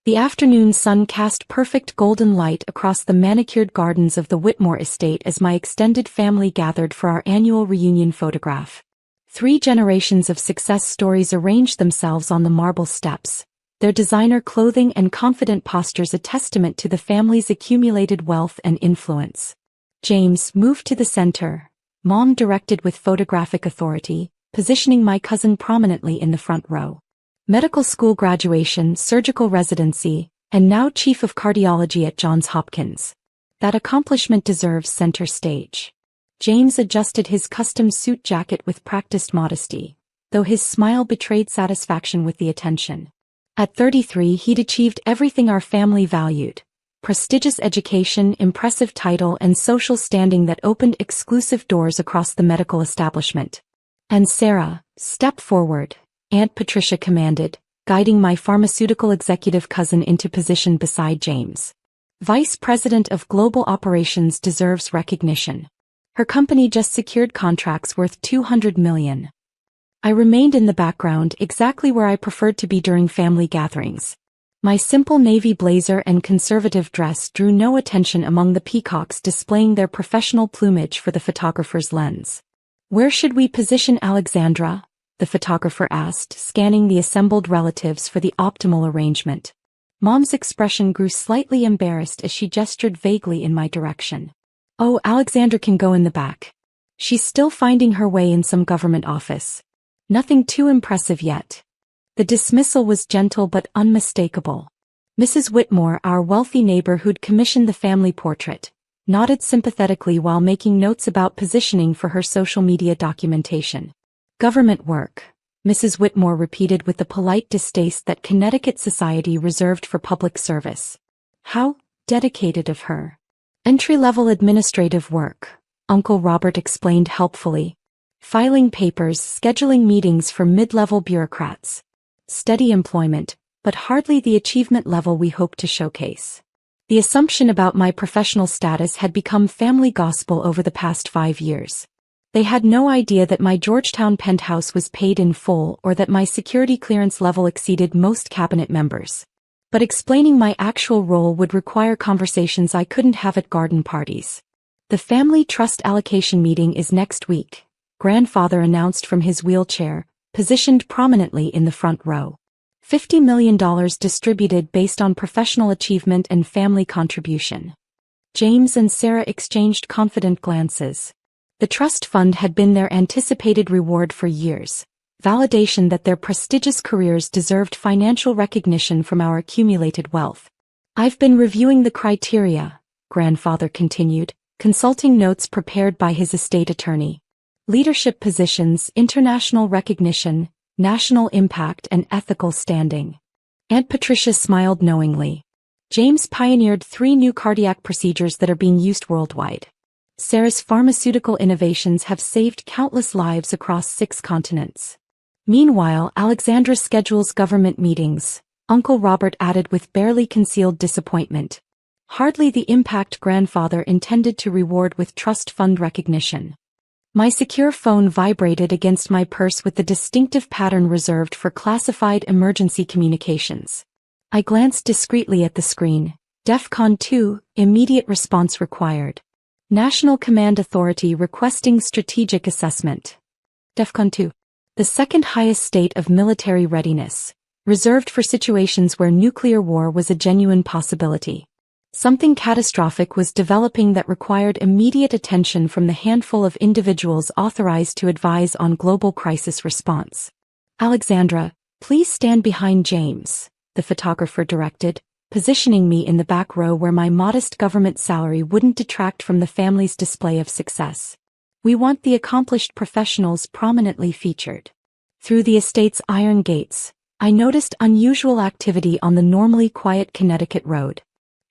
The afternoon sun cast perfect golden light across the manicured gardens of the Whitmore estate as my extended family gathered for our annual reunion photograph. 3 generations of success stories arranged themselves on the marble steps, their designer clothing and confident postures a testament to the family's accumulated wealth and influence. James moved to the center, Mom directed with photographic authority, positioning my cousin prominently in the front row. Medical school graduation, surgical residency, and now chief of cardiology at Johns Hopkins. That accomplishment deserves center stage. James adjusted his custom suit jacket with practiced modesty, though his smile betrayed satisfaction with the attention. At 33, he'd achieved everything our family valued: prestigious education, impressive title, and social standing that opened exclusive doors across the medical establishment. "And Sarah, step forward," Aunt Patricia commanded, guiding my pharmaceutical executive cousin into position beside James. Vice President of Global Operations deserves recognition. Her company just secured contracts worth $200 million. I remained in the background, exactly where I preferred to be during family gatherings. My simple navy blazer and conservative dress drew no attention among the peacocks displaying their professional plumage for the photographer's lens. "Where should we position Alexandra?" the photographer asked, scanning the assembled relatives for the optimal arrangement. Mom's expression grew slightly embarrassed as she gestured vaguely in my direction. "Oh, Alexandra can go in the back. She's still finding her way in some government office. Nothing too impressive yet." The dismissal was gentle but unmistakable. Mrs. Whitmore, our wealthy neighbor who'd commissioned the family portrait, nodded sympathetically while making notes about positioning for her social media documentation. "Government work," Mrs. Whitmore repeated with the polite distaste that Connecticut society reserved for public service. "How dedicated of her." "Entry-level administrative work," Uncle Robert explained helpfully. "Filing papers, scheduling meetings for mid-level bureaucrats. Steady employment, but hardly the achievement level we hope to showcase." The assumption about my professional status had become family gospel over the past 5 years. They had no idea that my Georgetown penthouse was paid in full or that my security clearance level exceeded most cabinet members. But explaining my actual role would require conversations I couldn't have at garden parties. "The family trust allocation meeting is next week," Grandfather announced from his wheelchair, positioned prominently in the front row. $50 million distributed based on professional achievement and family contribution. James and Sarah exchanged confident glances. The trust fund had been their anticipated reward for years, validation that their prestigious careers deserved financial recognition from our accumulated wealth. "I've been reviewing the criteria," Grandfather continued, consulting notes prepared by his estate attorney. "Leadership positions, international recognition, national impact, and ethical standing." Aunt Patricia smiled knowingly. "James pioneered 3 new cardiac procedures that are being used worldwide. Sarah's pharmaceutical innovations have saved countless lives across 6 continents. Meanwhile, Alexandra schedules government meetings," Uncle Robert added with barely concealed disappointment. Hardly the impact Grandfather intended to reward with trust fund recognition. My secure phone vibrated against my purse with the distinctive pattern reserved for classified emergency communications. I glanced discreetly at the screen. DEFCON 2, immediate response required. National Command Authority requesting strategic assessment. DEFCON 2. The second highest state of military readiness, reserved for situations where nuclear war was a genuine possibility. Something catastrophic was developing that required immediate attention from the handful of individuals authorized to advise on global crisis response. "Alexandra, please stand behind James," the photographer directed, positioning me in the back row where my modest government salary wouldn't detract from the family's display of success. "We want the accomplished professionals prominently featured." Through the estate's iron gates, I noticed unusual activity on the normally quiet Connecticut road.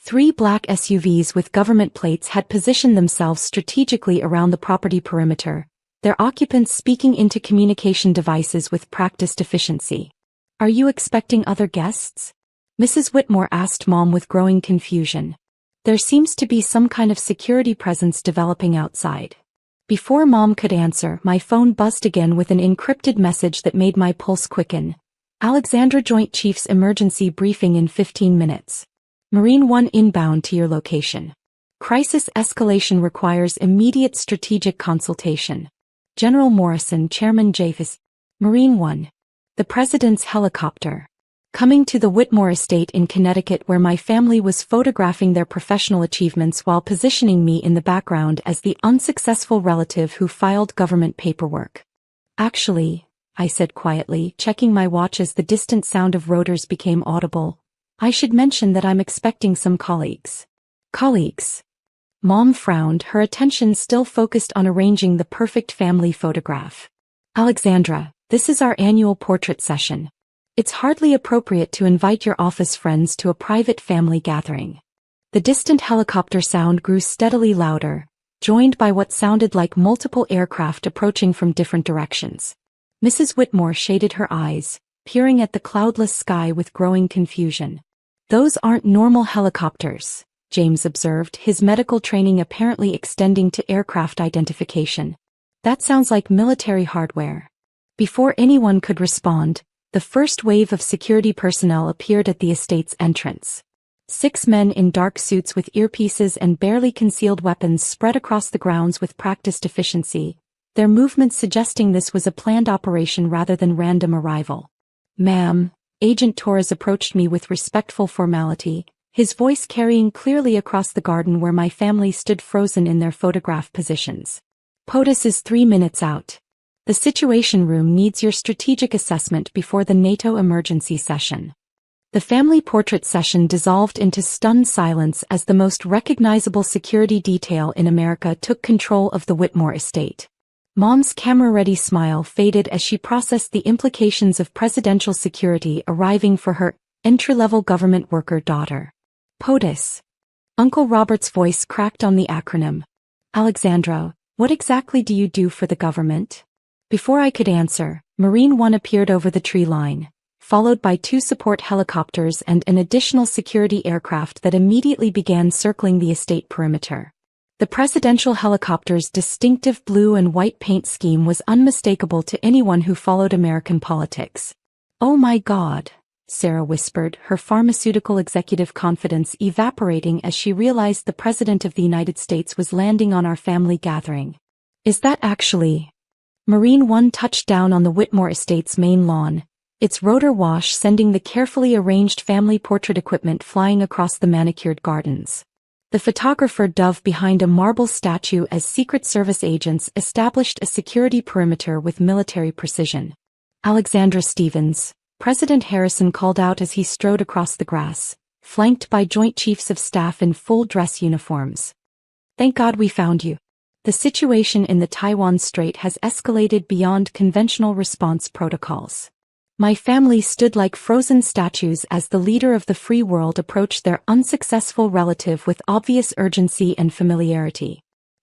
3 black SUVs with government plates had positioned themselves strategically around the property perimeter, their occupants speaking into communication devices with practiced efficiency. "Are you expecting other guests?" Mrs. Whitmore asked Mom with growing confusion. "There seems to be some kind of security presence developing outside." Before Mom could answer, my phone buzzed again with an encrypted message that made my pulse quicken. Alexandra Joint Chiefs Emergency Briefing in 15 minutes. Marine One inbound to your location. Crisis escalation requires immediate strategic consultation. General Morrison, Chairman Japhis. Marine One. The President's helicopter. Coming to the Whitmore estate in Connecticut where my family was photographing their professional achievements while positioning me in the background as the unsuccessful relative who filed government paperwork. Actually, I said quietly, checking my watch as the distant sound of rotors became audible, I should mention that I'm expecting some colleagues. Colleagues? Mom frowned, her attention still focused on arranging the perfect family photograph. Alexandra, this is our annual portrait session. It's hardly appropriate to invite your office friends to a private family gathering. The distant helicopter sound grew steadily louder, joined by what sounded like multiple aircraft approaching from different directions. Mrs. Whitmore shaded her eyes, peering at the cloudless sky with growing confusion. Those aren't normal helicopters, James observed, his medical training apparently extending to aircraft identification. That sounds like military hardware. Before anyone could respond, the first wave of security personnel appeared at the estate's entrance. 6 men in dark suits with earpieces and barely concealed weapons spread across the grounds with practiced efficiency, their movements suggesting this was a planned operation rather than random arrival. Ma'am, Agent Torres approached me with respectful formality, his voice carrying clearly across the garden where my family stood frozen in their photograph positions. POTUS is 3 minutes out. The Situation Room needs your strategic assessment before the NATO emergency session. The family portrait session dissolved into stunned silence as the most recognizable security detail in America took control of the Whitmore estate. Mom's camera-ready smile faded as she processed the implications of presidential security arriving for her entry-level government worker daughter. POTUS. Uncle Robert's voice cracked on the acronym. Alexandra, what exactly do you do for the government? Before I could answer, Marine One appeared over the tree line, followed by 2 support helicopters and an additional security aircraft that immediately began circling the estate perimeter. The presidential helicopter's distinctive blue and white paint scheme was unmistakable to anyone who followed American politics. "Oh my God," Sarah whispered, her pharmaceutical executive confidence evaporating as she realized the President of the United States was landing on our family gathering. "Is that actually?" Marine One touched down on the Whitmore estate's main lawn, its rotor wash sending the carefully arranged family portrait equipment flying across the manicured gardens. The photographer dove behind a marble statue as Secret Service agents established a security perimeter with military precision. Alexandra Stevens, President Harrison called out as he strode across the grass, flanked by Joint Chiefs of Staff in full dress uniforms. "Thank God we found you. The situation in the Taiwan Strait has escalated beyond conventional response protocols." My family stood like frozen statues as the leader of the free world approached their unsuccessful relative with obvious urgency and familiarity.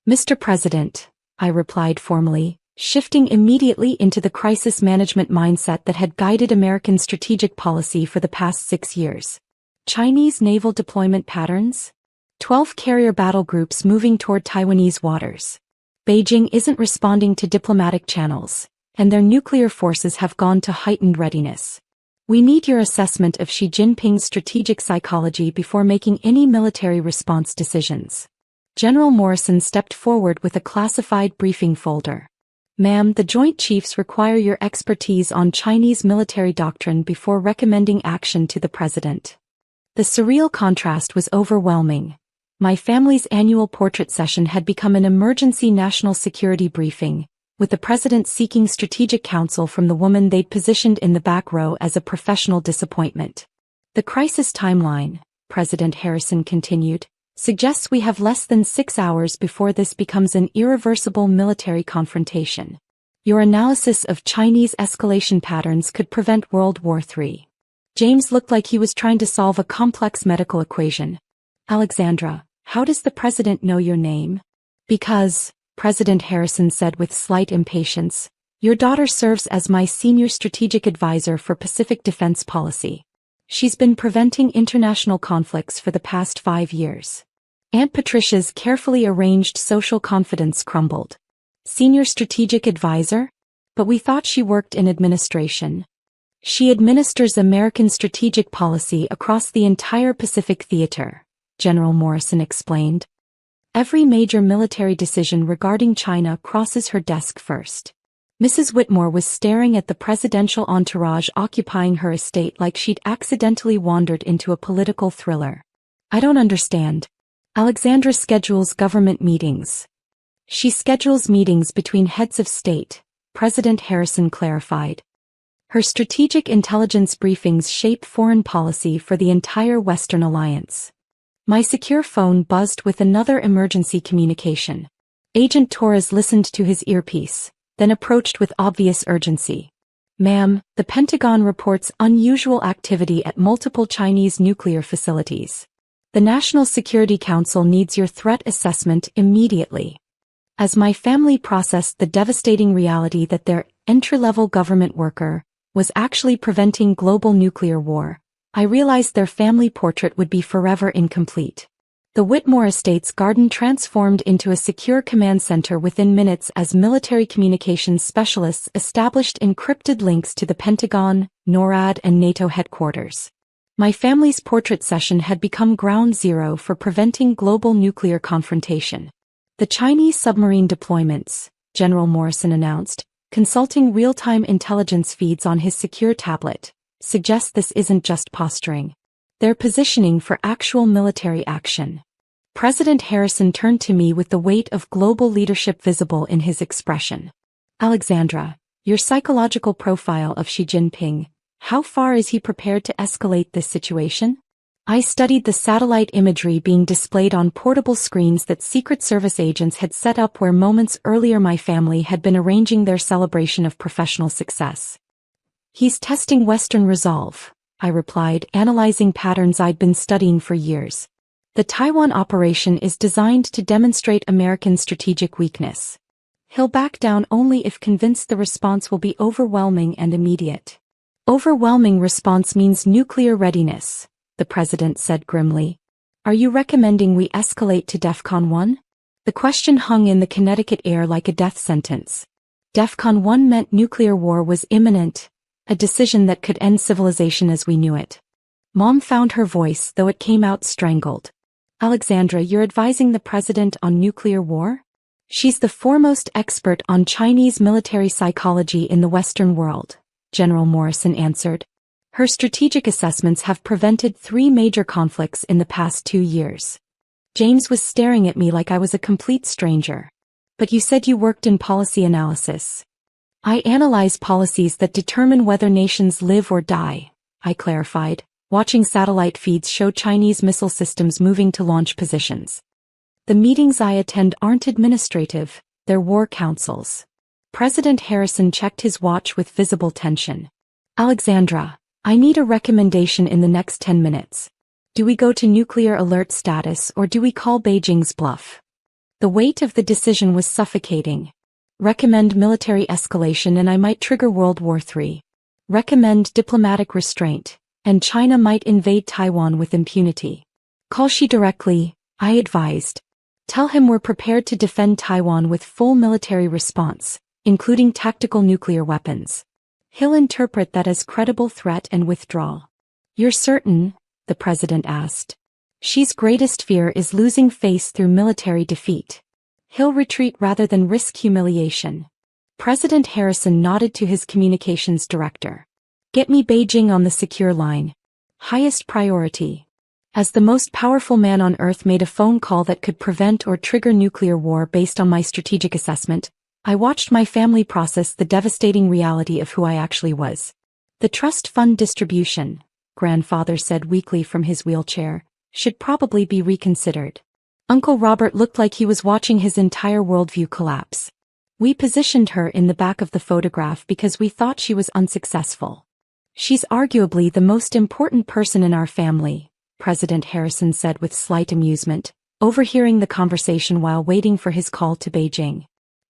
"Mr. President," I replied formally, shifting immediately into the crisis management mindset that had guided American strategic policy for the past 6 years. Chinese naval deployment patterns? 12 carrier battle groups moving toward Taiwanese waters. Beijing isn't responding to diplomatic channels, and their nuclear forces have gone to heightened readiness. We need your assessment of Xi Jinping's strategic psychology before making any military response decisions. General Morrison stepped forward with a classified briefing folder. "Ma'am, the Joint Chiefs require your expertise on Chinese military doctrine before recommending action to the President." The surreal contrast was overwhelming. My family's annual portrait session had become an emergency national security briefing, with the President seeking strategic counsel from the woman they'd positioned in the back row as a professional disappointment. "The crisis timeline," President Harrison continued, "suggests we have less than 6 hours before this becomes an irreversible military confrontation. Your analysis of Chinese escalation patterns could prevent World War III." James looked like he was trying to solve a complex medical equation. "Alexandra, how does the President know your name?" "Because," President Harrison said with slight impatience, "your daughter serves as my senior strategic advisor for Pacific defense policy. She's been preventing international conflicts for the past 5 years." Aunt Patricia's carefully arranged social confidence crumbled. "Senior strategic advisor? But we thought she worked in administration." She administers American strategic policy across the entire Pacific Theater, General Morrison explained. Every major military decision regarding China crosses her desk first. Mrs. Whitmore was staring at the presidential entourage occupying her estate like she'd accidentally wandered into a political thriller. I don't understand. Alexandra schedules government meetings. She schedules meetings between heads of state, President Harrison clarified. Her strategic intelligence briefings shape foreign policy for the entire Western Alliance. My secure phone buzzed with another emergency communication. Agent Torres listened to his earpiece, then approached with obvious urgency. Ma'am, the Pentagon reports unusual activity at multiple Chinese nuclear facilities. The National Security Council needs your threat assessment immediately. As my family processed the devastating reality that their entry-level government worker was actually preventing global nuclear war, I realized their family portrait would be forever incomplete. The Whitmore Estate's garden transformed into a secure command center within minutes as military communications specialists established encrypted links to the Pentagon, NORAD, and NATO headquarters. My family's portrait session had become ground zero for preventing global nuclear confrontation. The Chinese submarine deployments, General Morrison announced, consulting real-time intelligence feeds on his secure tablet, suggest this isn't just posturing. They're positioning for actual military action. President Harrison turned to me with the weight of global leadership visible in his expression. Alexandra, your psychological profile of Xi Jinping, how far is he prepared to escalate this situation? I studied the satellite imagery being displayed on portable screens that Secret Service agents had set up where moments earlier my family had been arranging their celebration of professional success. He's testing Western resolve, I replied, analyzing patterns I'd been studying for years. The Taiwan operation is designed to demonstrate American strategic weakness. He'll back down only if convinced the response will be overwhelming and immediate. Overwhelming response means nuclear readiness, the president said grimly. Are you recommending we escalate to DEFCON 1? The question hung in the Connecticut air like a death sentence. DEFCON 1 meant nuclear war was imminent, a decision that could end civilization as we knew it. Mom found her voice, though it came out strangled. Alexandra, you're advising the president on nuclear war? She's the foremost expert on Chinese military psychology in the Western world, General Morrison answered. Her strategic assessments have prevented 3 major conflicts in the past 2 years. James was staring at me like I was a complete stranger. But you said you worked in policy analysis. I analyze policies that determine whether nations live or die, I clarified, watching satellite feeds show Chinese missile systems moving to launch positions. The meetings I attend aren't administrative, they're war councils. President Harrison checked his watch with visible tension. Alexandra, I need a recommendation in the next 10 minutes. Do we go to nuclear alert status or do we call Beijing's bluff? The weight of the decision was suffocating. Recommend military escalation and I might trigger World War III. Recommend diplomatic restraint, and China might invade Taiwan with impunity. Call Xi directly, I advised. Tell him we're prepared to defend Taiwan with full military response, including tactical nuclear weapons. He'll interpret that as credible threat and withdraw. You're certain? The president asked. Xi's greatest fear is losing face through military defeat. He'll retreat rather than risk humiliation. President Harrison nodded to his communications director. Get me Beijing on the secure line. Highest priority. As the most powerful man on Earth made a phone call that could prevent or trigger nuclear war based on my strategic assessment, I watched my family process the devastating reality of who I actually was. The trust fund distribution, grandfather said weakly from his wheelchair, should probably be reconsidered. Uncle Robert looked like he was watching his entire worldview collapse. We positioned her in the back of the photograph because we thought she was unsuccessful. She's arguably the most important person in our family, President Harrison said with slight amusement, overhearing the conversation while waiting for his call to Beijing.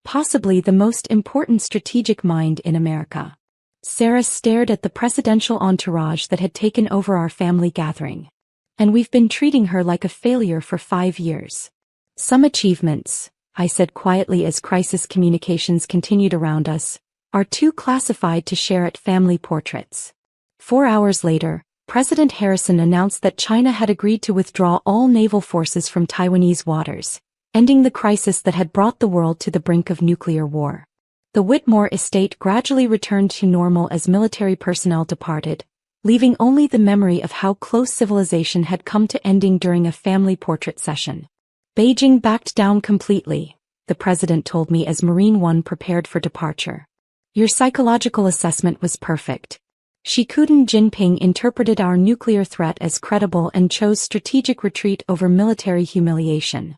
Possibly the most important strategic mind in America. Sarah stared at the presidential entourage that had taken over our family gathering. And we've been treating her like a failure for 5 years. Some achievements, I said quietly as crisis communications continued around us, are too classified to share at family portraits. 4 hours later, President Harrison announced that China had agreed to withdraw all naval forces from Taiwanese waters, ending the crisis that had brought the world to the brink of nuclear war. The Whitmore estate gradually returned to normal as military personnel departed, leaving only the memory of how close civilization had come to ending during a family portrait session. Beijing backed down completely, the president told me as Marine One prepared for departure. Your psychological assessment was perfect. Xi Jinping interpreted our nuclear threat as credible and chose strategic retreat over military humiliation.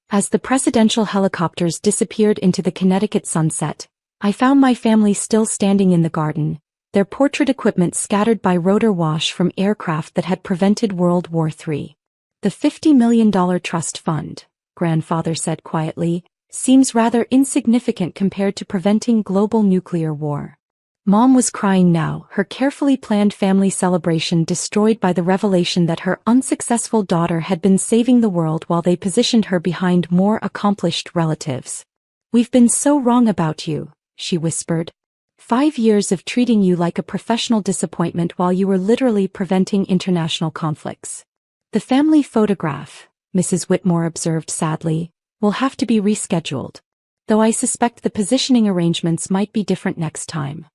As the presidential helicopters disappeared into the Connecticut sunset, I found my family still standing in the garden, their portrait equipment scattered by rotor wash from aircraft that had prevented World War III. The $50 million trust fund, grandfather said quietly, seems rather insignificant compared to preventing global nuclear war. Mom was crying now, her carefully planned family celebration destroyed by the revelation that her unsuccessful daughter had been saving the world while they positioned her behind more accomplished relatives. "We've been so wrong about you," she whispered. 5 years of treating you like a professional disappointment while you were literally preventing international conflicts. "The family photograph," Mrs. Whitmore observed sadly, "will have to be rescheduled. Though I suspect the positioning arrangements might be different next time."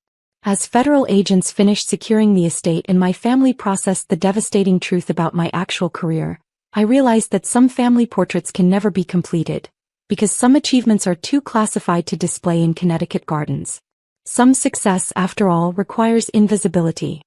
As federal agents finished securing the estate and my family processed the devastating truth about my actual career, I realized that some family portraits can never be completed, because some achievements are too classified to display in Connecticut gardens. Some success, after all, requires invisibility.